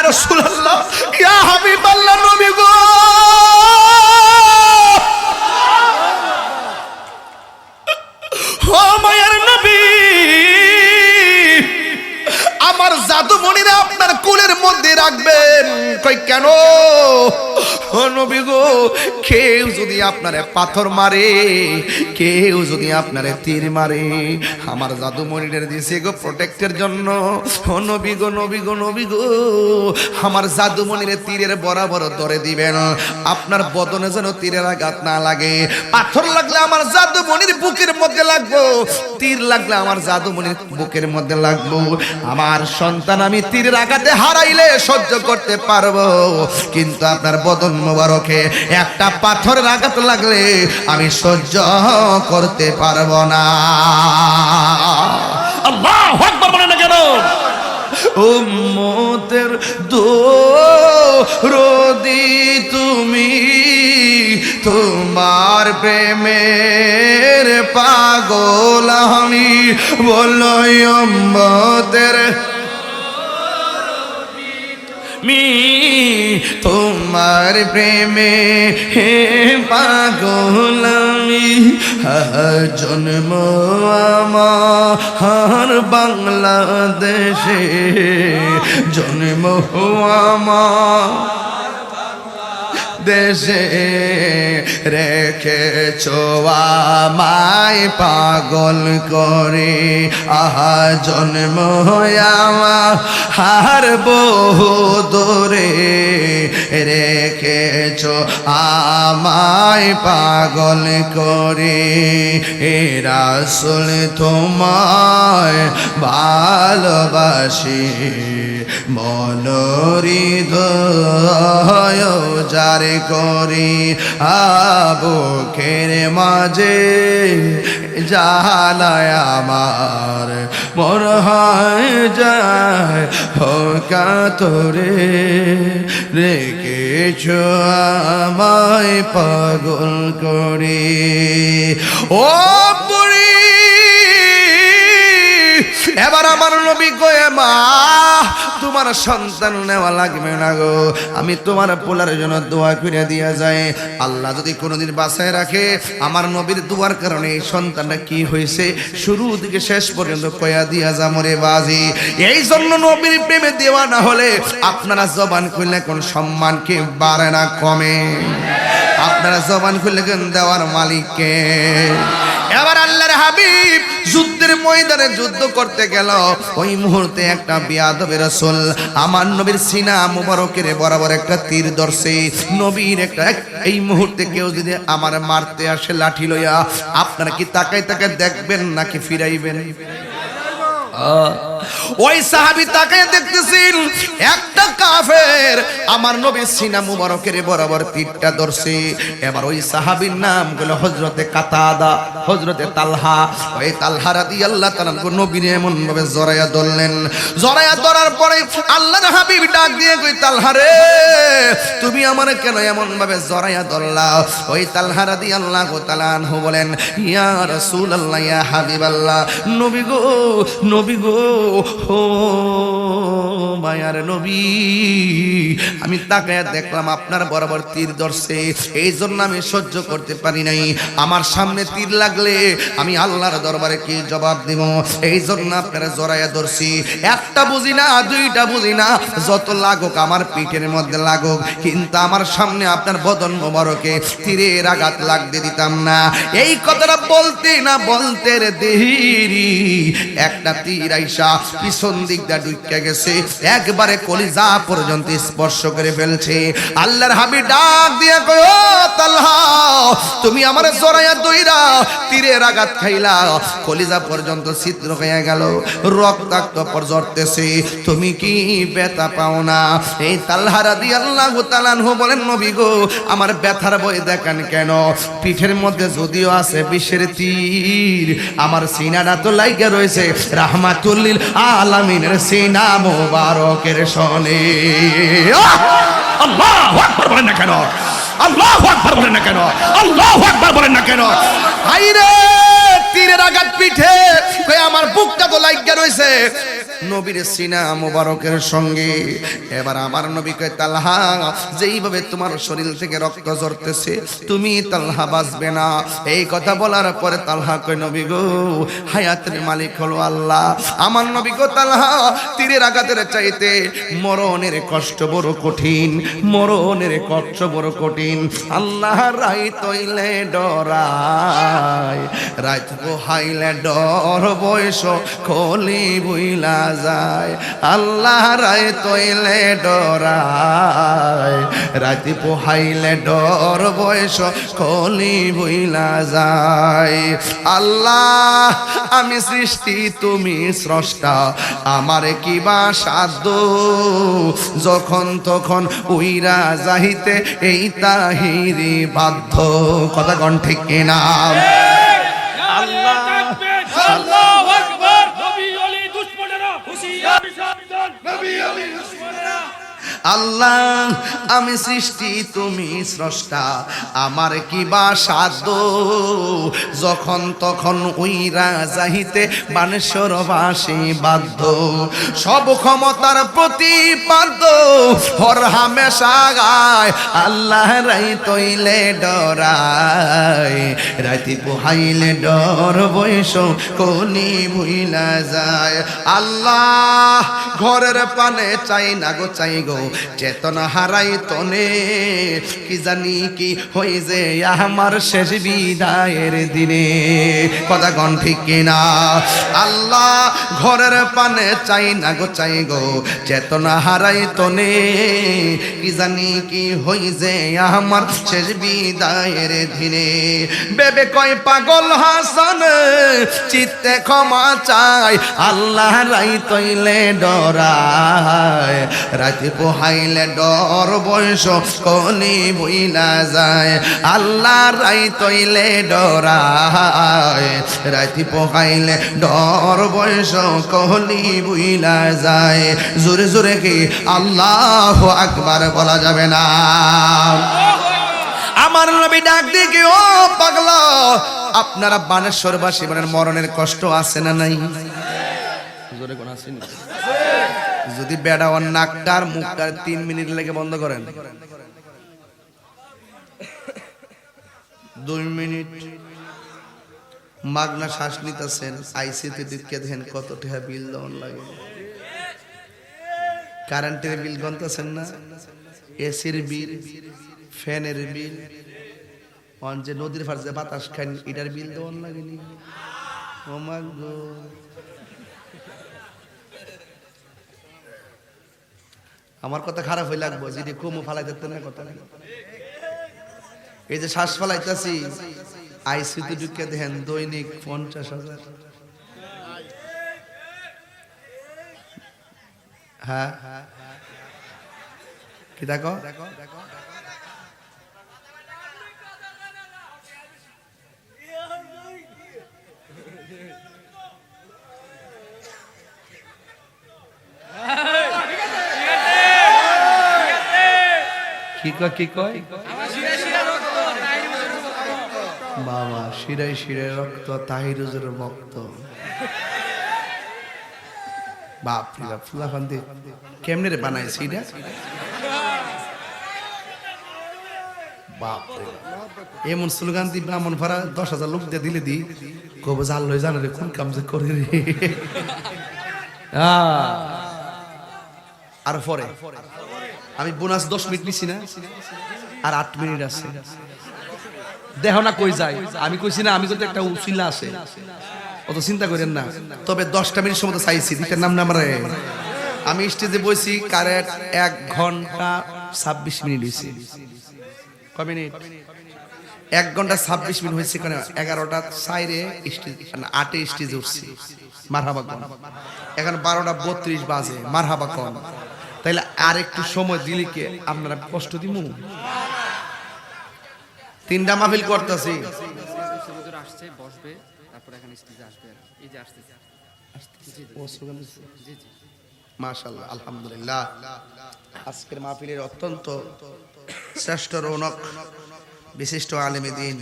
রাসূলুল্লাহ, ইয়া হাবিবাল্লাহ, নবী গো, ও মায়ার নবী, আমার জাদুমণিরা আপনার কুলের মধ্যে রাখবেন। কই কেন? ও নবী গো, কেউ যদি আপনারে পাথর মারে, কেউ যদি আপনারে তীর মারে, আমার জাদুমণিদের দিয়েছে গো প্রোটেক্টের জন্য। ও নবী গো, নবী গো, নবী গো, আমার জাদুমণিরে তীরের বরাবর ধরে দিবেন, আপনার বদনে যেন তীরের আঘাত না লাগে। পাথর লাগলে আমার জাদুমণির বুকের মধ্যে লাগবো, তীর লাগলে আমার জাদুমণির বুকের মধ্যে লাগবো। আমার সন্তান আমি তীরের আঘাতে হারাইলে সহ্য করতে পারবো, কিন্তু আপনার বদন মোবারকে একটা পাথরের আঘাত লাগলে আমি সহ্য করতে পারবো না। আল্লাহু আকবার বলেন না কেন? উম্মতের দরদি তুমি, তোমার প্রেমের পাগল আমি, বলো উম্মতের তোমার প্রেমে হে পাগল আমি, জন্ম আমার বাংলাদেশে, জন্ম আমার দেশে, রেখেছো আমায় পাগল করে, আহা জন্ম আমার বহু দূরে, রেখেছো আমায় পাগল করে, এ রাসূল তোমায় ভালোবাসি, মনোহৃদয় যারে করি, বুকের মাঝে জ্বালায় আমার, মন হয় যায় কাতরে, রেখেছো আমায় পাগল করে। ও বুড়ি, এবার আমার নবী কয়ে, মা তোমার সন্তান নেওয়া লাগবে না গো, আমি তোমার পোলার জন্য দোয়া করে দিয়া যায়। আল্লাহ যদি কোনোদিন বাঁচায় রাখে, আমার নবীর দোয়ার কারণে এই সন্তানটা কি হয়েছে শুরু থেকে শেষ পর্যন্ত কয়া দিয়া যা মরে বাজি। এই জন্য নবীর প্রেমে দেওয়া না হলে আপনারা জবান খুললে কোন সম্মান কি বাড়ে না কমে? আপনারা জবান খুললে কোন দেওয়ার মালিককে। এবার আল্লাহর হাবিব যুদ্ধের ময়দানে যুদ্ধ করতে গেল, ওই মুহূর্তে একটা বিয়াদবের রাসূল আমার নবীর সিনা মুবারকের বরাবর একটা তীর ধরছে। নবীর একটা এই মুহূর্তে কেউ যদি আমার মারতে আসে লাঠি লইয়া, আপনারা কি তাকাই তাকাই দেখবেন নাকি ফিরাইবেন? ওই সাহাবী তাকায় দেখতেছেন একটা কাফের আমার নবীর সিনা মুবারকের বরাবর তীরটা ধরছে। এবার ওই সাহাবীর নাম হলো হযরতে কাতাদা, হযরতে তালহা। ওই তালহা রাদিয়াল্লাহু তাআলা নবীর এমন ভাবে জড়ায়া ধরলেন, জড়ায়া ধরার পরে আল্লাহর হাবিব ডাক দিয়ে কই, তালহা রে, তুমি আমারে কেন এমন ভাবে জড়ায়া ধরলা? ওই তালহা রাদিয়াল্লাহু তাআলা আনহু বলেন, ইয়া রাসূলুল্লাহ, ইয়া হাবিবাল্লাহ, নবী গো, নবী গো, ও মায়ার নবী, আমি তাকায়া দেখলাম আপনার বরাবর তীর ধরছে, এই জন্য আমি সহ্য করতে পারি নাই। আমার সামনে তীর লাগলে আমি আল্লাহর দরবারে কি জবাব দিব? এই জন্য আপনারা জড়াইয়া ধরছি। একটা বুঝি না, দুইটা বুঝি না, যত লাগুক আমার পিঠের মধ্যে লাগুক, কিন্তু আমার সামনে আপনার বদন মোবারকে তীরের আঘাত লাগতে দিতাম না। এই কথাটা বলতে না বলতে রে দেরি একটা তীর আইসা পিছন দিক দিয়ে ঢুকে গেছে, একবারে কলিজা পর্যন্ত স্পর্শ করে ফেলছে। আল্লাহর হাবিব ডাক দিয়া কয়, ও তালহা, তুমি আমারে জড়াইয়া দইরা তীরের আঘাত খাইলা, কলিজা পর্যন্ত ছিদ্র হয়ে গেল, রক্তাক্ত পর্যর্তেছে, তুমি কি ব্যথা পাও না? এই তালহা রাদিয়াল্লাহু তাআলা আনহু বলেন, নবী গো, আমার ব্যথার ভয় দেখান কেন? পিঠের মধ্যে যদিও আছে বিষের তীর, আমার সিনাটা তো লাইগা রয়েছে রাহমাতুল লিল আলামিনের সিনা মোবারকের শনে। আল্লাহু আকবার বলেন না কেন? আল্লাহু আকবার বলেন না কেন? আল্লাহু আকবার বলেন না কেন? হাইরে, তীরের আঘাত পিঠে, আমার বুকটা তো লাইগা রয়েছে, নবীর সিনা মুবারকের সঙ্গে। এবার আমার নবী কয়, তালহা যেইভাবে তোমার শরীর থেকে রক্ত ঝরতেছে তুমি তালহা বাঁচবে না। এই কথা বলার পরে তালহা কয়, নবী গো, হায়াতের মালিক হলো আল্লাহ। আমার নবী গো, তালহা তীরের আঘাতের চাইতে মরণের কষ্ট বড় কঠিন, মরণের কষ্ট বড় কঠিন। আল্লাহ রাই তৈলে ডরায়, রাত পোহাইলে ডর বয়স খলি বুইলা যায়। আল্লাহ রাই তৈলে ডরায়, রাত পোহাইলে ডর বয়স খলি বুইলা যায়। আল্লাহ আমি সৃষ্টি তুমি স্রষ্টা, আমার কিবা সাধ্য, যখন তখন উইরা যাহিতে এই তাহিরি বাধ্য। কথা কোন ঠিক কিনা? আল্লাহ আল্লাহু আকবার। নবী ওলি দুশমনেরা হুঁশিয়ার সাবধান। নবী ওলি দুশমনেরা। আল্লাহ আমি সৃষ্টি তুমি স্রষ্টা, আমার কিবা সাধ্য, যখন তখন উইরা যাহিতে বানেশ্বরবাসী বাধ্য। সব ক্ষমতার প্রতিপাদ্য হর হামেশা গায়, আল্লাহ রাই তৈলে ডরায়, রাতি পোহাইলে ডর বয়স কলি ভুইলা যায়। আল্লাহ ঘরের পানে চাই না গো, চাই গো চেতনা হারাই তনে, কি জানি কি হই যে আমার শেষ বিদায়ের দিনে। কথা কোন ঠিক কিনা? আল্লাহ ঘরের পানে চাই না গো, চাই গো চেতনা হারাই তনে, কি জানি কি হই যে আমার শেষ বিদায়ের দিনে। বেবে কয় পাগল হাসান চিত্তে ক্ষমা চাই, আল্লাহ রাই তৈলে ডরায়, রাতে পোহাইলে ডর বয়স কলি বইলা যায়। আল্লাহ রাই তৈলে ডরায়, রাতে পোহাইলে ডর বয়স কলি বইলা যায়। জোরে জোরে কি আল্লাহু আকবার বলা যাবে না? আমার নবী ডাক দিকে, ও পাগলা, আপনারা বানেশ্বরবাসী মরণের কষ্ট আছে না নাই? জোরে কোন আছে না? যদি বেড়া ওর নাকটার মুখটার 3 মিনিট লেগে বন্ধ করেন, 2 মিনিট মাগনা শ্বাস নিতেছেন, আইসিতে দিকে দেখেন কত টাকা বিল দেওয়ার লাগে। কারেন্টের বিল গন্তাছেন না, এসির বিল, ফ্যানের বিল, অন যে নদীর পাড়ে যে বাতাস খান এটার বিল দেওয়ার লাগেনি। ও মা গো, আমার কথা খারাপ হয়ে লাগবো যদি কমও ফালাইতে না কথা। এই যে শ্বাস ফালাইতেছি, আইসিতে ঢুকে দেখেন দৈনিক 50,000। হ্যাঁ কি দেখো, কি কয় বাবা, শিরায় শিরায় রক্ত, তাহিরুজের ভক্ত। বাপ রে বাপ, ফুলাফান্দি কেমনে রে বানাইছি এটা? বাপ রে, এমন স্লোগান দি ব্রাহ্মণ ভাড়া 10,000 লোক দিয়ে দিলে দি কবে জাল লই জানে রে, কোন কাম যে করে রে। আর পরে আমি বোনাস 10 মিনিট নিছি না, আর 8 মিনিট আছে। দেখো না কই যায়, আমি কইছি না আমি কিন্তু একটা উসিলা আছে, অত চিন্তা করেন না। তবে 10টা মিনিট সময় চাইছি, দিতের নাম না আমারে। আমি স্টেজে বসি কারেক্ট 1 ঘন্টা 26 মিনিট হয়েছে। কয় মিনিট? 1 ঘন্টা 26 মিনিট হয়েছে। 11টা 4-এ স্টেজ, 8-এ স্টেজে উঠছি। মারহাবা কোন, এখন 12টা 32 বাজে। মারহাবা কোন, তাইলে আর একটু সময় দিলে কি আপনারা কষ্ট দিমু? 3টা মাহফিল করতেছি, আসছে বসবে, তারপর এখানে স্টেজে আসবে। এই যে আসছে মাশাআল্লাহ, আলহামদুলিল্লাহ। আজকের মাহফিলের অত্যন্ত শ্রেষ্ঠ রৌনক বিশিষ্ট আলেমে দ্বীন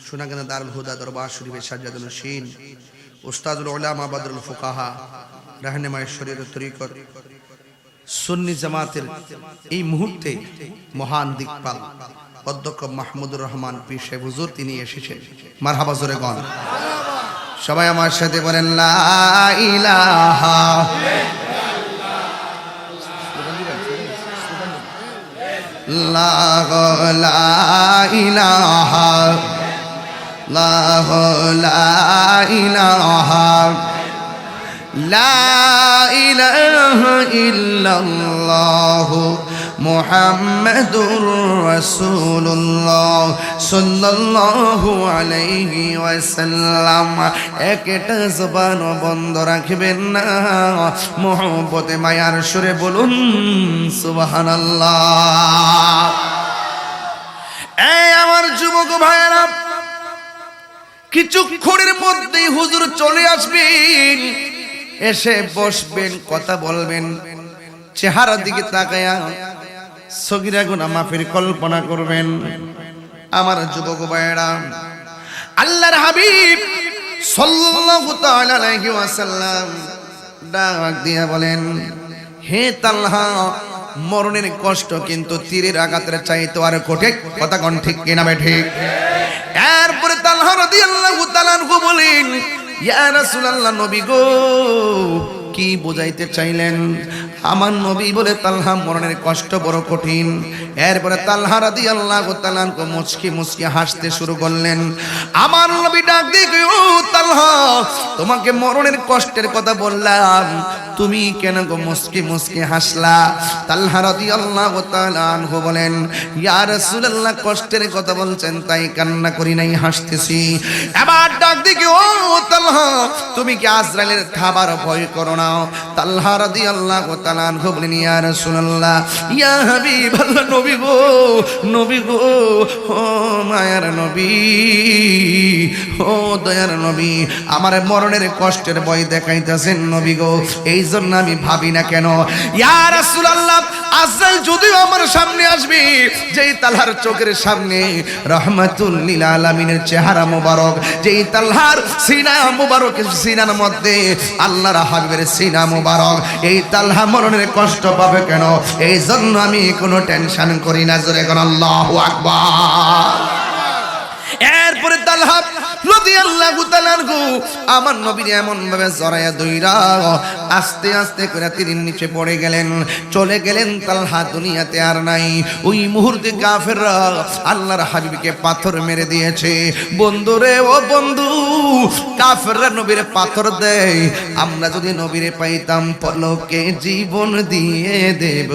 সোনাগানা দারুল হুদা দরবার শরীফের সাজ্জাদুন নশীন উস্তাদুল উলামা বদরুল ফুকাহা রাহনুমায়ে শরীয়ত তরিকত সুন্নি জামাতের এই মুহূর্তে মহান দিকপাল অধ্যক্ষ মাহমুদুর রহমান পীর সাহেব হুজুর তিনি এসেছেন। মারহাবা জোরে গণ সবাই আমার সাথে বলেন লা ইলাহা ইল্লাল্লাহ লা ইলাহা ইল্লাল্লাহ লা ইলাহা ইল্লাল্লাহ মুহাম্মাদুর রাসূলুল্লাহ সাল্লাল্লাহু আলাইহি ওয়াসাল্লাম। একটা জবান বন্ধ রাখবেন না, মুহাব্বতে মায়ার সুরে বলুন সুবহানাল্লাহ। এই আমার যুবক ভাইয়েরা, কিছুক্ষণের মধ্যেই হুজুর চলে আসবেন, এসে বসবেন, কথা বলবেন। চেহারার দিকে তাকায়া সগীরা গুনাহ মাফের কল্পনা করবেন। আমার যুবক ভাইয়েরা, আল্লাহর হাবিব সাল্লাল্লাহু তাআলা আলাইহি ওয়াসাল্লাম ডাক দিয়া বলেন, হে তালহা, মরণের কষ্ট কিন্তু তীরের আঘাতের চাইতে আর কঠিন। কথা কোন ঠিক কিনা ঠিক? এরপরে তালহা রাদিয়াল্লাহু তাআলা আনহু বলেন, ইয়া রাসূলুল্লাহ, নবী গো, কি বুঝাইতে চাইলেন? আমার নবী বলে তালহা মরণের কষ্ট বড় কঠিন। এরপরে তালহা রাদিয়াল্লাহু তাআলা আনহু মুচকি মুচকি হাসতে শুরু করলেন। আমার নবী ডাক দিয়ে, ও তালহা, তোমাকে মরণের কষ্টের কথা বললাম, তুমি কেন গো মুচকি মুচকি হাসলা? তালহা রাদিয়াল্লাহু তাআলা আনহু বলেন, ইয়া রাসূলুল্লাহ, কষ্টের কথা বলছেন তাই কান্না করি নাই, হাসতেছি। এবার ডাক দিয়ে, ও তালহা, তুমি কি আজরাইলের খাবার ভয় করো না? তালহা রাদিয়াল্লাহু তাআলা আনহু বলেন, ইয়া রাসূলুল্লাহ, ইয়া হাবিবাল্লাহ, নবী গো, নবী গো, ও মায়ার নবী, ও দয়ার নবী, আমার মরণের কষ্টের ভয় দেখাইতেছেন নবী গো, এই জন্য আমি ভাবি না কেন। ইয়া রাসূলুল্লাহ, আজরাইল যদিও আমার সামনে আসবে, যেই তালহার চোখের সামনে রাহমাতুল লিল আলামিনের চেহারা মোবারক, যেই তালহার সিনা মোবারক, সিনার মধ্যে আল্লাহর হাবিবের সিনা মোবারক, এই তালহা মরণের কষ্ট পাবে কেন? এই জন্য আমি কোনো টেনশন করি না। জোরে কোন আল্লাহু আকবার। এরপরে তালহা রাদিয়াল্লাহু তাআলা আনহু আমার নবীর এমন ভাবে জড়ায়া ধইরা আস্তে আস্তে করে তীরের নিচে পড়ে গেলেন, চলে গেলেন। তালহা দুনিয়াতে আর নাই। ওই মুহূর্তে কাফেররা আল্লাহর হাবিবকে পাথর মেরে দিয়েছে। বন্ধুরে, ও বন্ধু, কাফেররা নবীরে পাথর দেয়, আমরা যদি নবীরে পাইতাম পলকে জীবন দিয়ে দেব,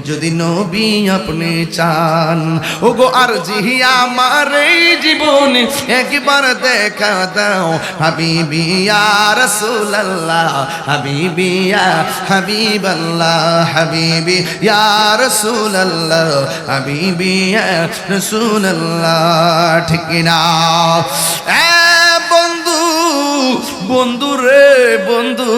যদি নবী আপনি চান। ওগো আরজি আমার এই জীবনে একবার দেখা দাও, হাবিবি ইয়া রাসূলুল্লাহ, হাবিবি ইয়া হাবিবাল্লাহ, হাবিবি ইয়া রাসূলুল্লাহ, হাবিবি ইয়া রাসূলুল্লাহ। ঠিক না? বন্ধু, বন্ধু রে বন্ধু,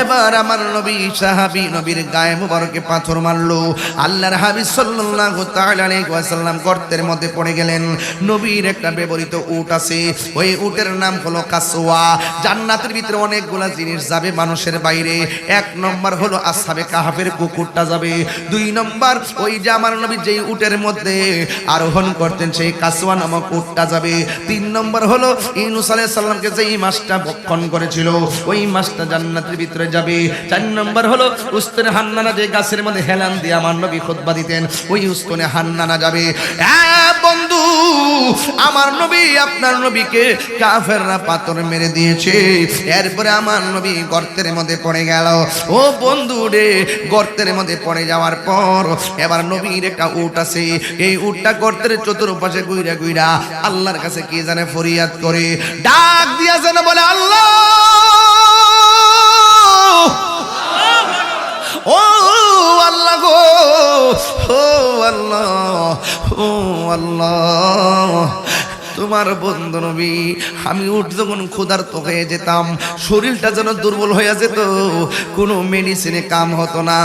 এবার আমার নবী সাহাবী নবীর গায়ে মুবারকে পাথর মারলো। আল্লাহর হাবিব সাল্লাল্লাহু তাআলা আলাইহি ওয়াসাল্লাম গর্তের মধ্যে পড়ে গেলেন। নবীর একটা ব্যবহৃত উট আছে, ওই উটের নাম হলো কাসওয়া। জান্নাতের ভিতরে অনেকগুলা জিনিস যাবে মানুষের বাইরে। এক নম্বর হলো আসহাবে কাহাফের কুকুরটা যাবে। দুই নম্বর ওই যে আমার নবী যেই উটের মধ্যে আরোহণ করতেন সেই কাসওয়া নামক উটটা যাবে। তিন নম্বর হলো ইউনূস আলাইহিস সালামকে যেই মাছটা ভক্ষণ করেছিল ওই মাছটা জান্নাতের ভিতরে যাবে। চার নম্বর হলো উস্তনে হান্নানা, যে গাছের মধ্যে হেলান দিয়ে আমার নবী খুতবা দিতেন, ওই উস্তনে হান্নানা যাবে। বন্ধু, আমার নবী আপনার নবীকে কাফেররা পাথর মেরে দিয়েছে। এরপরে আমার নবী গর্তের মধ্যে পড়ে গেল। ও বন্ধু রে, গর্তের মধ্যে পড়ে যাওয়ার পর এবার নবীর একটা উট আছে, এই উটটা গর্তের চতুর্পাশে গুইরা গুইরা আল্লাহর কাছে কি জানে ফরিয়াদ করে, ডাক দিয়া যেন বলে, আল্লাহ, ও আল্লাহ গো, ও আল্লাহ, ও আল্লাহ, তোমার বন্ধু নবী আমি উঠ যখন ক্ষুধার্ত হয়ে যেতাম, শরীরটা যেন দুর্বল হয়ে যেত, কোনো মেডিসিনে কাম হতো না।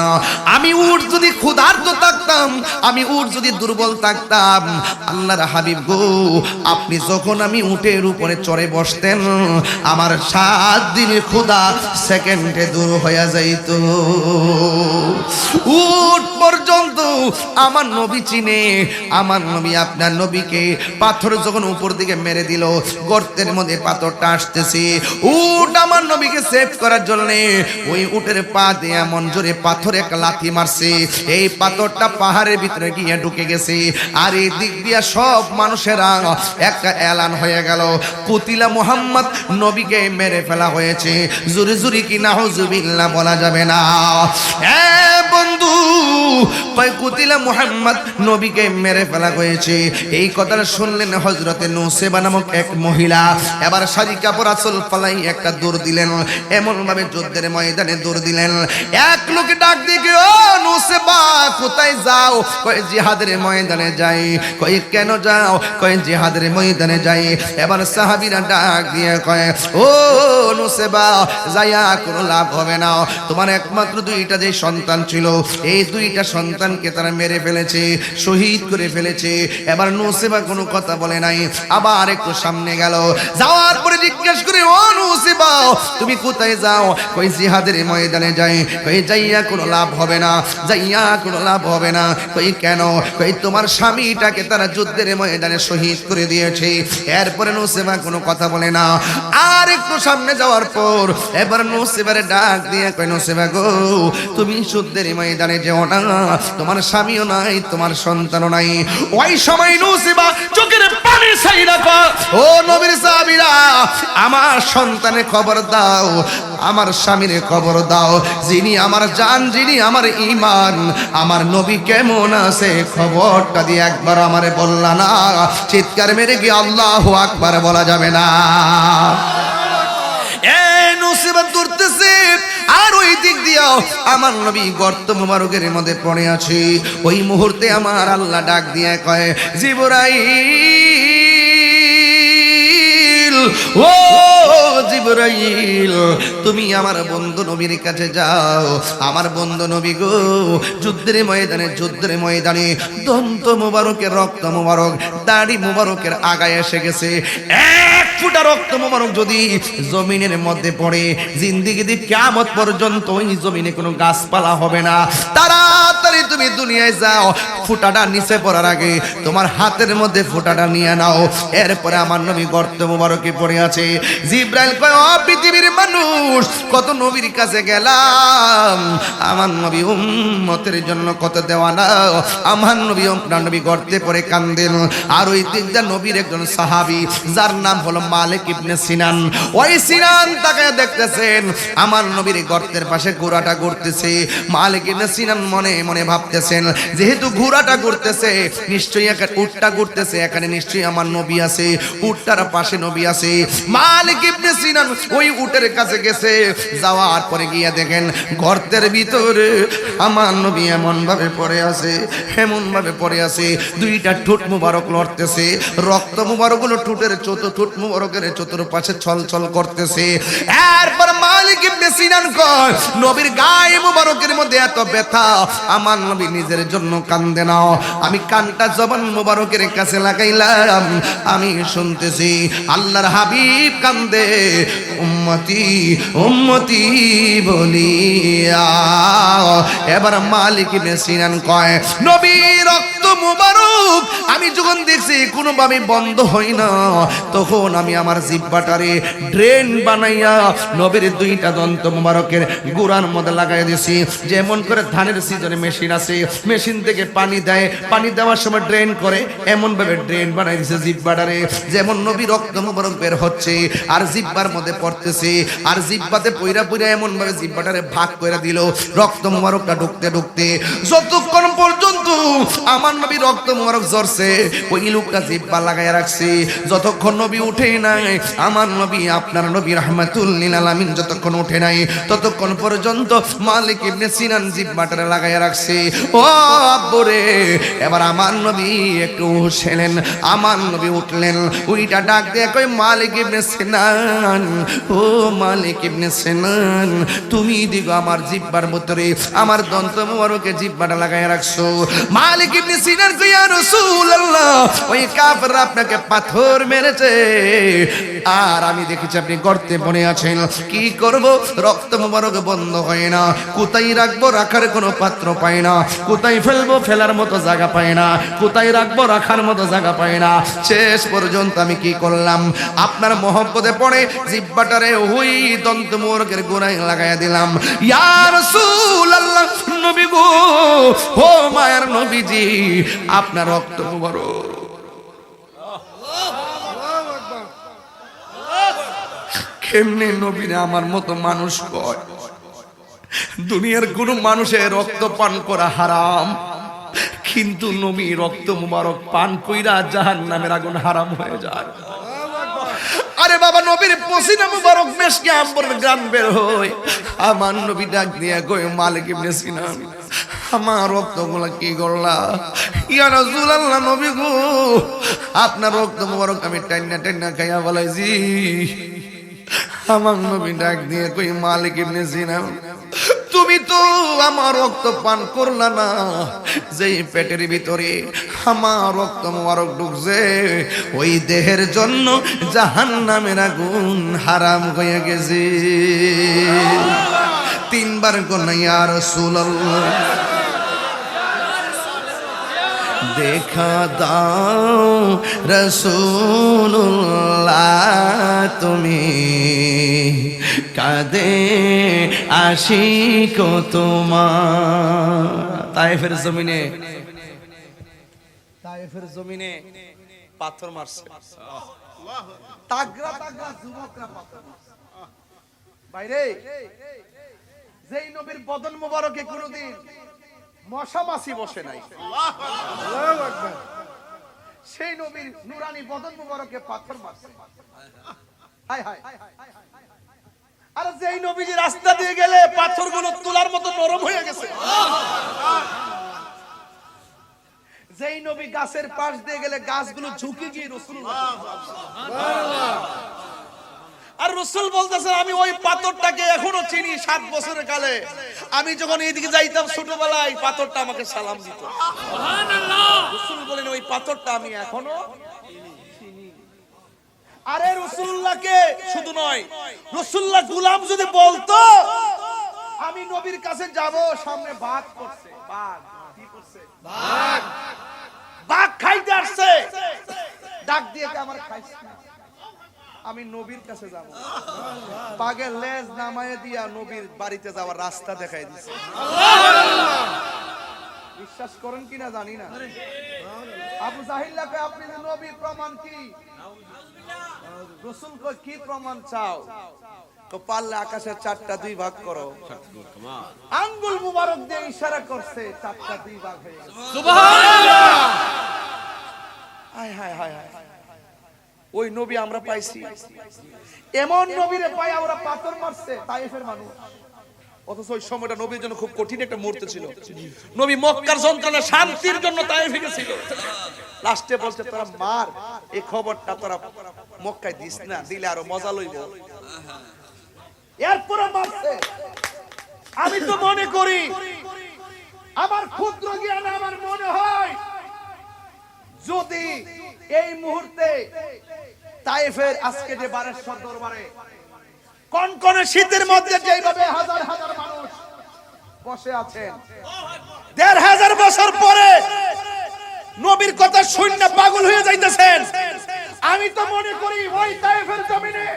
আমি উঠ যদি ক্ষুধার্ত থাকতাম, আমি উঠ যদি দুর্বল থাকতাম, আল্লাহর হাবিব গো আপনি যখন আমি উটের উপরে চড়ে বসতেন, আমার 7 দিনের ক্ষুধা সেকেন্ডে দূর হয়ে যাইত। উট পর্যন্ত আমার নবী চিনে। আমার নবী আপনার নবীকে পাথর যখন উপর দিকে মেরে দিল, গর্তের মধ্যে পাথরটা আসতেছে, উট আমার নবীকে সেভ করার জন্য ওই উটের পা দিয়ে এমন জোরে পাথরে একটা লাথি মারছে, এই পাথরটা পাহাড়ের ভিতরে গিয়ে ঢুকে গেছে। আর এই দিক দিয়ে সব মানুষেরা একটা এলান হয়ে গেল, কুতিলা মুহাম্মদ, নবীকে মেরে ফেলা হয়েছে। জুরি জুরি কি নাউজুবিল্লাহ বলা যাবে না। এ বন্ধু, কয় কুতিলা মুহাম্মদ, নবীকে মেরে ফেলা হয়েছে। এই কথাটা শুনলেন হযরতে নুসেবা নামক এক মহিলা। এবার শাড়ি কাপড় আঁচল ফালাই একটা দৌড় দিলেন, এমন ভাবে যুদ্ধের ময়দানে দৌড় দিলেন। এক লোকে ডাক দিয়ে, ও নুসেবা কোথায় যাও? কয় জিহাদের ময়দানে যাই। কয় কেন যাও? কয় জিহাদের ময়দানে যাই। এবার সাহাবীরা ডাক দিয়ে কয়, ও নুসেবা যাইয়া কোনো লাভ হবে না, তোমার একমাত্র 2টা যে সন্তান ছিল, এই 2টা সন্তানকে তারা মেরে ফেলেছে, শহীদ করে ফেলেছে। এবার নুসেবা কোনো কথা বলে নাই, আবার একটু সামনে গেল, যাওয়ার পরে জিজ্ঞেস করে, ও নুসেবা তুমি কোথায় যাও? কই জিহাদের ময়দানে যাই। কই যাইয়া কোনো লাভ হবে না, যাইয়া কোনো লাভ হবে না। কই কেন? কই তোমার স্বামীটাকে তারা যুদ্ধের ময়দানে শহীদ করে দিয়েছে। এরপরে নুসেবা কোনো কথা বলে না। আর একটু সামনে যাওয়ার পর এবার নুসেবারে ডাক দিয়ে কই, নুসেবা গো তুমি যুদ্ধের ময়দানে যেও না, তোমার স্বামীও নাই, তোমার সন্তানও নাই। ওই সময় নুসেবা চোখের পানি ছাইরা কয়, ও নবীর সাহাবীরা আমার সন্তানের খবর দাও, আমার স্বামীর খবর দাও, যিনি আমার জান, যিনি আমার ঈমান, আমার নবী কেমন আছে খবরটা দিয়ে একবার আমারে বললা না? চিৎকার মেরে গিয়ে আল্লাহু আকবার বলা যাবে না? নুসেবা দৌড়তেছে, আর ওই দিক দিয়েও আমার নবী গর্ত মুবারকের মধ্যে পড়ে আছে। ওই মুহূর্তে আমার আল্লাহ ডাক দিয়ে কয়, জিবরাইল, ও জিবরাইল তুমি আমার বন্ধু নবীর কাছে যাও। আমার বন্ধু নবী গো যুদ্ধের ময়দানে দন্ত মুবারকের রক্ত মুবারক, দাড়ি মুবারকের আগায় এসে গেছে। 1 ফোঁটা রক্ত মুবারক যদি জমিনের মধ্যে পড়ে, জিন্দেগিতে কিয়ামত পর্যন্ত ওই জমিনে কোনো গাছপালা হবে না। তাড়াতাড়ি তুমি দুনিয়ায় যাও, ফোঁটাটা নিচে পড়ার আগে তোমার হাতের মধ্যে ফোঁটাটা নিয়ে নাও। এরপরে আমার নবী গর্ত মুবারকে পড়ে আছে। জিবরাইল কয়, ও পৃথিবীর মানুষ, কত নবীর কাছে গেলাম, আমার নবী উম্মতের জন্য কত দেওয়ানা। আমার নবী গর্তে পড়ে কান্দেন। আর ওই দিকটা নবীর একজন সাহাবী, যার নাম হলো মালিক ইবনে সিনান। ওই সিনান তাকে দেখতেছেন আমার নবীর গর্তের পাশে ঘোড়াটা ঘুরতেছে। মালিক ইবনে সিনান মনে মনে ভাবতেছেন, যেহেতু ঘোড়াটা ঘুরতেছে, নিশ্চয়ই একটা উটটা ঘুরতেছে, এখানে নিশ্চয়ই আমার নবী আছে, উটটার পাশে নবী আছে। মালিক ইবনে সিনান ওই উটের কাছে গেছে, যাওয়ার পরে গিয়ে দেখেন গর্তের ভিতরে আমার নবী এমন ভাবে পড়ে আছে, 2টা ঠোঁট মুবারক লড়তেছে, রক্ত মুবারক গুলো ঠোঁট মুবারকের চতুর্পাশে ছলছল করতেছে। এরপর মালিক ইবনে সিনান কয়, নবীর গায়ে মুবারকের মধ্যে এত ব্যথা, আমার নবী নিজের জন্য কান্দে না, আমি কানটা জবান মুবারকের কাছে লাগাইলাম, আমি শুনতেছি আল্লাহর হাবিব কান্দে, উম্মতি উম্মতি বলিয়া। এবার মালিক ইবনে সিনান কয়, নবী রক্ত মুবারক আমি যখন দেখছি কোনোভাবে বন্ধ হয় না, তখন আমি আমার জিহ্বাটারে ড্রেন বানাইয়া নবীর 2টা দন্ত মুবারকের গোড়ার মধ্যে লাগাই দিয়েছি। যেমন করে ধানের সিজনে মেশিন আছে, মেশিন থেকে পানি দেয়, পানি দেওয়ার সময় ড্রেন করে, এমন ভাবে ড্রেন বানাই দিয়েছে জিহ্বাটারে, যেমন নবী রক্ত মুবারক বের হচ্ছে আর জিহ্বার মধ্যে পড়তেছে, আর জিহ্বাতে পইরা এমন ভাবে জিহ্বাটারে ভাগ করে দিল রক্ত মুবারকটা ঢুকতে ঢুকতে, যতক্ষণ পর্যন্ত আমার নবী রক্ত মোবারক ঝরছে, ওই লোকটা জিহ্বা লাগায় রাখছে। যতক্ষণ নবী উঠে নাই, আমার নবী আপনার নবী রাহমাতুল লিল আলামিন যতক্ষণ উঠে নাই, ততক্ষণ পর্যন্ত মালিক ইবনে সিনান জিহ্বাটা লাগায় রাখছে। ও আব্বুরে, এবার আমার নবী একটু উঠলেন, আমার নবী উঠলেন, ওইটা ডাক দিয়ে কই মালিক ইবনে সিনান, ও মালিক ইবনে সিনান, তুমি দিগো আমার জিহ্বার ভিতরে আমার দন্ত মোবারকে জিহ্বাটা লাগায় রাখছো। মালিক ইবনে সিনান কই ইয়া রাসূলুল্লাহ, ওই কাফেররা আপনাকে পাথর মেরেছে, আর আমি দেখেছি আপনি গর্তে পড়ে আছেন, কি করব? রক্ত মোবারক বন্ধ হয় না, কোথায় রাখবো রাখার কোনো পাত্র পাই না, কোথায় ফেলবো ফেলার মতো জায়গা পাই না, কোথায় রাখবো রাখার মতো জায়গা পাই না। শেষ পর্যন্ত আমি কি করলাম? আপনার মহব্বতে পড়ে জিহ্বাটারে ওই দন্ত মোবারকের গোড়ায় লাগাইয়া দিলাম। ইয়া রাসূলুল্লাহ, নবী গো, ও মায়ার নবীজি, আপনার রক্ত মোবারক। কেমনে নবীরে আমার মতো মানুষ কয়? দুনিয়ার কোন মানুষের রক্ত পান করা হারাম, কিন্তু নবী রক্ত মুবারক পান কইরা জাহান্নামের আগুন হারাম হয়ে যায়। আরে বাবা, নবীর পসিনা মুবারক মেশকে আম্বরের গান বের হয়। আমার নবী ডাক দিয়া কই মালিক ইবনে সিনান, আমার রক্তগুলা কি করলা? ইয়া রাসূলুল্লাহ, নবী গো, আপনার রক্ত মুবারক আমি টাইনা টাইনা খাইয়া বলাইছি। আমার নবী ডাক দিয়ে কই মালিক ইবনে সিনান, তুমি তো আমার রক্ত পান করলা না, যেই পেটের ভিতরে আমার রক্ত মোবারক ঢুকছে, ওই দেহের জন্য জাহান্নামের আগুন হারাম হয়ে গেছে। তিনবার কন্যা ইয়া রাসূলুল্লাহ, দেখা দাও রাসূলুল্লাহ, তুমি কাঁদে আশিক তোমার। তায়েফের জমিনে, তায়েফের জমিনে পাথর মারছে, তাগরা তাগরা যুবকরা পাথর মারছে। বাইরে যেই নবীর বদন মোবারকে কোনদিন মশা মাছি বসে নাই, সেই নবীর নুরানি বদন মুবারকে পাথর মারছে। হায় হায়, আর যেই নবীজি রাস্তা দিয়ে গেলে পাথরগুলো তুলার মতো নরম হয়ে গেছে, যেই নবী গাছের পাশ দিয়ে গেলে গাছগুলো ঝুঁকে গিয়ে রাসূলুল্লাহ, আর রাসূল বলতেছেন আমি ওই পাথরটাকে এখনো চিনি। 7 বছরের কালে আমি যখন এইদিকে যাইতাম ছোটবেলায়, পাথরটা আমাকে সালাম দিত। সুবহানাল্লাহ, রাসূল বলেন ওই পাথরটা আমি এখনো চিনি। আরে রাসূলুল্লাহকে শুধু নয়, রাসূলুল্লাহ গোলাম যদি বলতো আমি নবীর কাছে যাব, সামনে বাঘ করছে, বাঘ কি করছে, বাঘ বাঘ খাইতে আসছে, ডাক দিয়ে আমার খাইছে না, আমি নবীর কাছে যাব, পাগের লেজ নামায়ে দিয়া নবীর বাড়িতে যাওয়ার রাস্তা দেখাই দিছে। বিশ্বাস করেন কিনা জানি না। আবু জাহিল্লাকে আপনি যে নবী প্রমাণ কি? রাসূল কই কি প্রমাণ চাও? তো পারলে আকাশের 4টা 2 ভাগ করো। আঙ্গুল মুবারক দিয়ে ইশারা করছে, 4টা 2 ভাগ হয়ে গেছে। সুবহানাল্লাহ, হায় হায় হায় হায়, ওই নবী আমরা পাইছি। এমন নবীরে পাই আমরা পাথর মারছে তায়েফের মানুষ, অথচ ওই সময়টা নবীর জন্য খুব কঠিন একটা মুহূর্ত ছিল। নবী মক্কার যন্ত্রণা শান্তির জন্য তায়েফে গেছিল, লাস্টে বলছে তোরা মার, এই খবরটা তোরা মক্কায় দিস না, দিলে আরো মজা লইব। এরপরে মারছে। আমি তো মনে করি, আমার ক্ষুদ্র জ্ঞান আমার মনে হয়, যদি এই মুহূর্তে তায়েফের আজকে যে বারেশ্বর দরবারে কনকনে শীতের মধ্যে যেভাবে হাজার হাজার মানুষ বসে আছেন, ১৫০০ বছর পরে নবীর কথা শুনে পাগল হয়ে যাইতেছেন, আমি তো মনে করি ওই তায়েফের জমিনে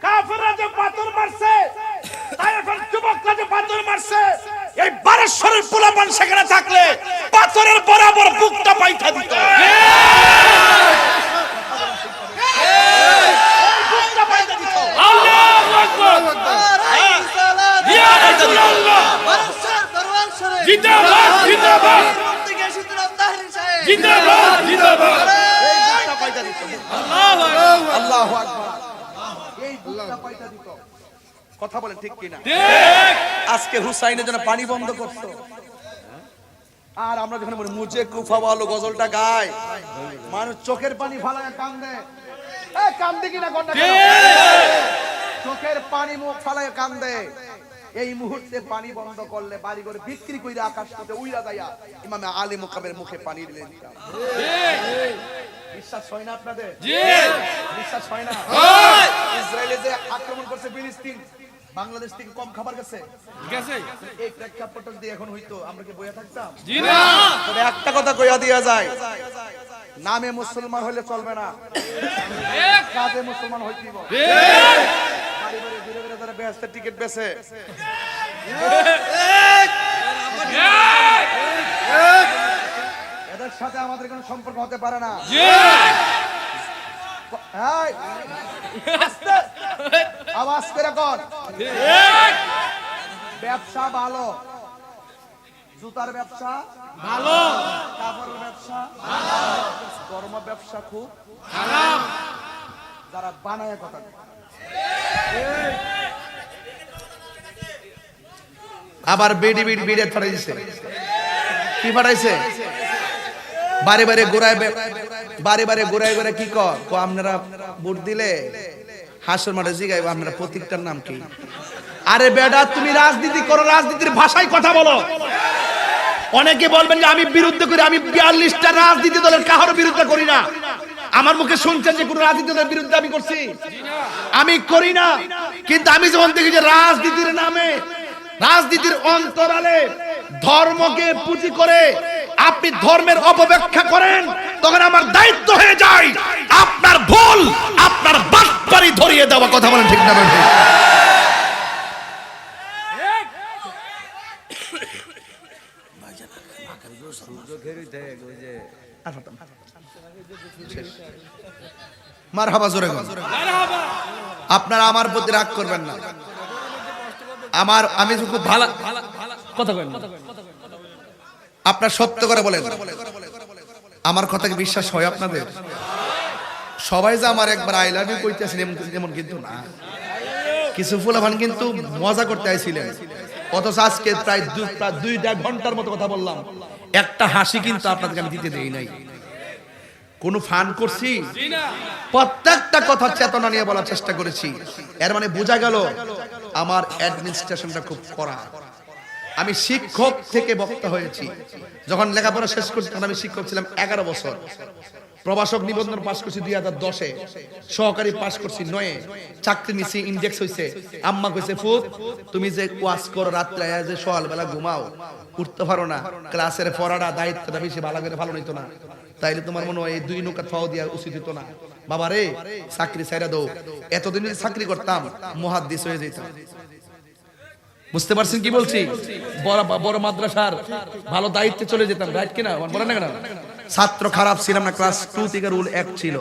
কাফেররা যে পাথর মারছে, তায়েফের যুবকরা যে পাথর মারছে, এই বারেশ্বরের পোলাপান সেখানে থাকলে পাথরের বরাবর বুকটা পাইতা দিত। আল্লাহু আকবার, ইয়া রাসূলুল্লাহ, জিন্দাবাদ জিন্দাবাদ। জিন্দাবাদ জিন্দাবাদ এই বুকটা পাইতা দিত আল্লাহু আকবার আল্লাহু আকবার এই বুকটা পাইতা দিত কথা বলেন ঠিক কিনা ঠিক আজকে হুসাইনের জন্য পানি বন্ধ করতো আর আমরা যখন বলি মুঝে কুফা বলো গজলটা গায় মানুষ চোখের পানি ফালায় কান্দে এই কান্দে কিনা কোনটা চোখের পানি মুখ ফালায় কান্দে এই মুহূর্তে পানি বন্ধ করলে বাড়ি করে বিক্রি কইরা আকাশ থেকে উইরা যায়া ইমামে আলী মুকামের মুখে পানি দিলেন বিশ্বাস হয় না আপনাদের জি বিশ্বাস হয় না ইসরায়েলে যে আক্রমণ করছে ফিলিস্তিন বাংলাদেশ থেকে কম খাবার গেছে ঠিক আছে এই প্রেক্ষাপট দিয়ে এখন হইতো আমরা কি বইয়া থাকতাম জি না তবে একটা কথা কইয়া দিয়া যায় নামে মুসলমান হলে চলবে না ঠিক কাজে মুসলমান হইতেইব ঠিক বাড়ি বাড়ি ঘুরে ঘুরে যারা বেহেশতে টিকিট বেচে এদের সাথে আমাদের কোনো সম্পর্ক হতে পারে না জি এই, আস্তে, আওয়াজ করে কর ঠিক ব্যবসা ভালো জুতার ব্যবসা ভালো কাপড়ের ব্যবসা কর্ম ব্যবসা খুব খারাপ যারা বানায় কথা বলে। আবার বেডি বিড় বিড়ে ফাটাইছে কি ফাটাইছে বারে বারে ঘুরায় বারে বারে ঘুরায় ঘুরে কি কর আপনারা ভোট দিলে হাসর মাঠে জিগাইব আপনারা প্রতীকটার নাম কি আরে বেডা তুমি রাজনীতি করো রাজনীতির ভাষায় কথা বলো অনেকে বলবেন যে আমি বিরুদ্ধে করি আমি 42টা রাজনীতি দলের কারোর বিরুদ্ধে করি না আমার মুখে শুনছেন যে কোন রাজনীতি দলের বিরুদ্ধে আমি করছি আমি করি না কিন্তু আমি যখন দেখি যে রাজনীতির নামে রাজনীতির অন্তরালে ধর্মকে পুঁজি করে আপনি ধর্মের অপব্যাখ্যা করেন তখন আমার দায়িত্ব হয়ে যায় আপনার ভুল আপনার বাটপারি ধরিয়ে দেওয়া কথা বলেন ঠিক না ঠিক মারহাবা জোরে গো মারহাবা আপনারা আমার প্রতি রাগ করবেন না আমার আমি খুব ভালো কথা কইন আপনার সত্য করে বলেন আমার কথা কি বিশ্বাস হয় আপনাদের সবাই যে আমার একবার আই লাভ ইউ কইতেছেন এমন কিন্তু না কিছু ফুলাফান কিন্তু মজা করতে আইছিলেন অথচ আজকে প্রায় 2 ঘন্টার মতো কথা বললাম একটা হাসি কিন্তু আপনাদেরকে আমি দিতে দেই নাই কোন ফান করছি জি না প্রত্যেকটা কথা চেতনা নিয়ে বলার চেষ্টা করেছি এর মানে বোঝা গেল আমার অ্যাডমিনিস্ট্রেশনটা খুব কড়া আমি শিক্ষক থেকে বক্তা হয়েছি যখন লেখাপড়া শেষ করছি তখন আমি শিক্ষক ছিলাম 11 বছর প্রভাষক নিবন্ধন পাস করছি 2010-এ সহকারী পাস করছি 9-এ চাকরি নিছি ইনডেক্স হইছে আম্মা কইছে ফুত তুমি যে ওয়াজ করো রাত্রে যে সকালবেলা ঘুমাও উঠতে পারো না ক্লাসের পড়াটা দায়িত্বটা বেশি ভালো করে ভালো নিত না তাইলে তোমার মনে হয় এই 2 নৌকা ফাও দিয়া উচিত হতো না বাবা রে চাকরি ছাইরা দাও এতদিন যদি চাকরি করতাম মুহাদ্দিস হয়ে যেতাম বুঝতে পারছেন কি বলছি বড় বড় মাদ্রাসার ভালো দায়িত্বে চলে যেতাম রাইট কিনা বলেন না কেন ছাত্র খারাপ ছিলাম না ক্লাস 2 থেকে রুল 1 ছিল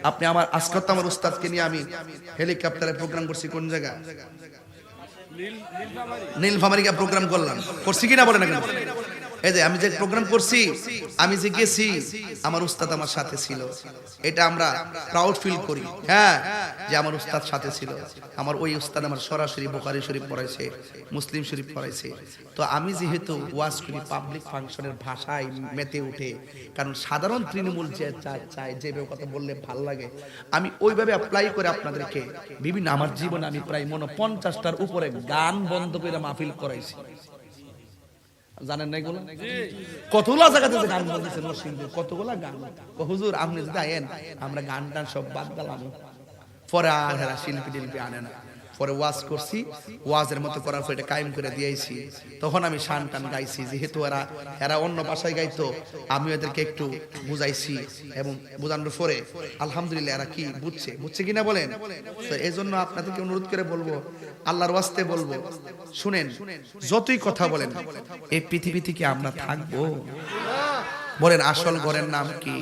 আপনি আমার আজকে তো আমার উস্তাদকে নিয়ে আমি হেলিকপ্টারে প্রোগ্রাম করছি কোন জায়গা নীলফামারীকে প্রোগ্রাম করছি কিনা বলেন না কেন এই যে আমি যে প্রোগ্রাম করছি আমি যে গেছি আমার উস্তাদ আমার সাথে ছিল এটা আমরা প্রাউড ফিল করি হ্যাঁ যে আমার উস্তাদ সাথে ছিল আমার ওই উস্তাদ আমার সরাসরি বুখারী শরীফ পড়াইছে মুসলিম শরীফ পড়াইছে তো আমি যেহেতু ওয়াজ করি পাবলিক ফাংশনের ভাষায় মেতে উঠে কারণ সাধারণ তৃণমূল যে চায় যেভাবে কথা বললে ভালো লাগে আমি ওইভাবে অ্যাপ্লাই করে আপনাদেরকে বিভিন্ন আমার জীবনে আমি প্রায় মনে 50টার উপরে গান বন্ধ করে মাহফিল করাইছি জানেন না এগুলো কতগুলা জায়গাতে গান বলতেছে নরসিংদী কতগুলা গান হুজুর আপনি যদি আইন আমরা গান টান সব বাদ দিলাম পরে আর হেরা শিল্পী টিল্পী আনে না পরে ওয়াজ করছি ওয়াজের মতো করার পর এটা কায়েম করে দিয়েছি তখন আমি শান টান গাইছি যেহেতু এরা অন্য ভাষায় গাইতো আমি ওদেরকে একটু বুঝাইছি এবং বোঝানোর পরে আলহামদুলিল্লাহ এরা কি বুঝছে কিনা বলেন তো এই জন্য আপনাদেরকে অনুরোধ করে বলবো আল্লাহর ওয়াস্তে বলবো শুনেন যতই কথা বলেন এই পৃথিবী থেকে আমরা থাকবো বলেন আসল ঘরের নাম কি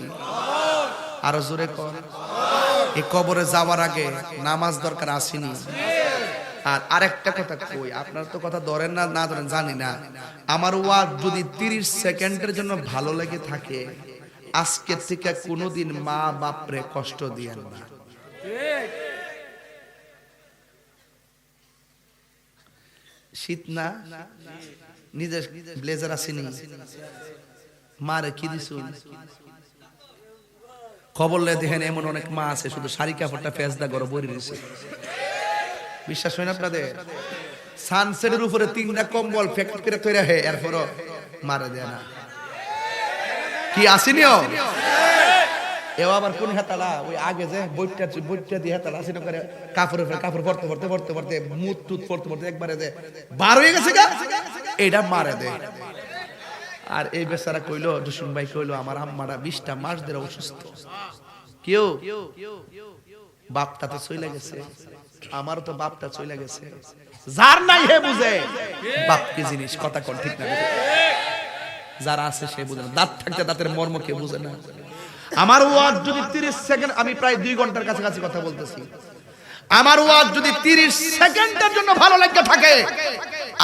আরো জোরে কর এই কবরে যাওয়ার আগে নামাজ দরকার আসেনি আর আরেকটা কথা কই আপনারা তো কথা ধরেন না ধরেন জানি না আমার ওয়াজ যদি 30 সেকেন্ডের জন্য ভালো লেগে থাকে আজকের থেকে কোনোদিন মা বাপরে কষ্ট দিয়েন না। শীত না, নিজের ব্লেজার আসেনি, মারে কি দিছুন? খবর লে দেখেন এমন অনেক মা আছে শুধু শাড়ি কাপড়টা ফেসদা গরম বরি দিছে। বিশ্বাস হয় না আপনাদের? সানসেটের উপরে 3টা কম্বল প্যাকেট করে তৈরি হয়, এরপরও মারে দেয় না। কি আসেনিও? এও আবার কোন হাতালা ওই আগে যে বইটা দিয়ে হাতালা আসেন করে কাপড় পরতে মুখ টুত পরতে একবারে যে বার হয়ে গেছে গা, এটা মারে দেয়। আর এই বেচারা কইলো, জসিম ভাই কইলো, আমার আম্মারা 20টা মাস ধরে অসুস্থ। কেউ বাপটা তো চলে গেছে, আমারও তো বাপটা চলে গেছে। যার নাই হে বুঝে বাপ কি জিনিস, কথা কোন ঠিক না? যারা আছে সে বুঝে না, দাঁত থাকতে দাঁতের মর্ম কে বুঝে না? আমার ওয়াজ যদি 30 সেকেন্ড, আমি প্রায় 2 ঘন্টার কাছাকাছি কথা বলতেছি, আমার ওয়াজ যদি 30 সেকেন্ডের জন্য ভালো লাগে থাকে,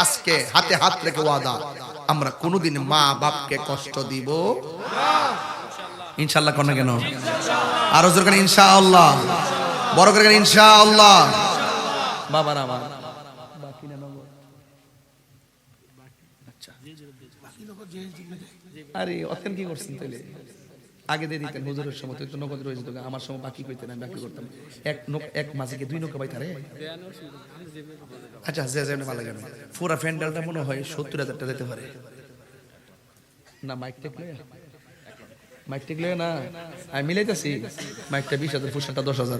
আজকে হাতে হাত রেখে ওয়াদা, আমরা কোনোদিন মা বাপকে কষ্ট দিব না। ইনশাআল্লাহ কোন কেন? আরো জোর করে ইনশাআল্লাহ, বড় করে ইনশাআল্লাহ। বাবার আমার বাকি না নগদ, আচ্ছা আরে অতেন কি করছেন তাহলে? আগে দিয়ে দিতেন হুজুরের সময় তো নগদ রয়ে যেত, আমার সময় বাকি কইতেন, আমি বাকি করতাম। এক মাঝিকে 2 নৌকা পাইতারে। আচ্ছা যে যেমন ভালো লাগে, পুরা ফ্যান্ডেলটা মনে হয় 70,000 টাকা যেতে পারে না। মাইক টেকলে না, আমি মিলাইতেছি, মাইকটা 20,000, ফুসটা 10,000।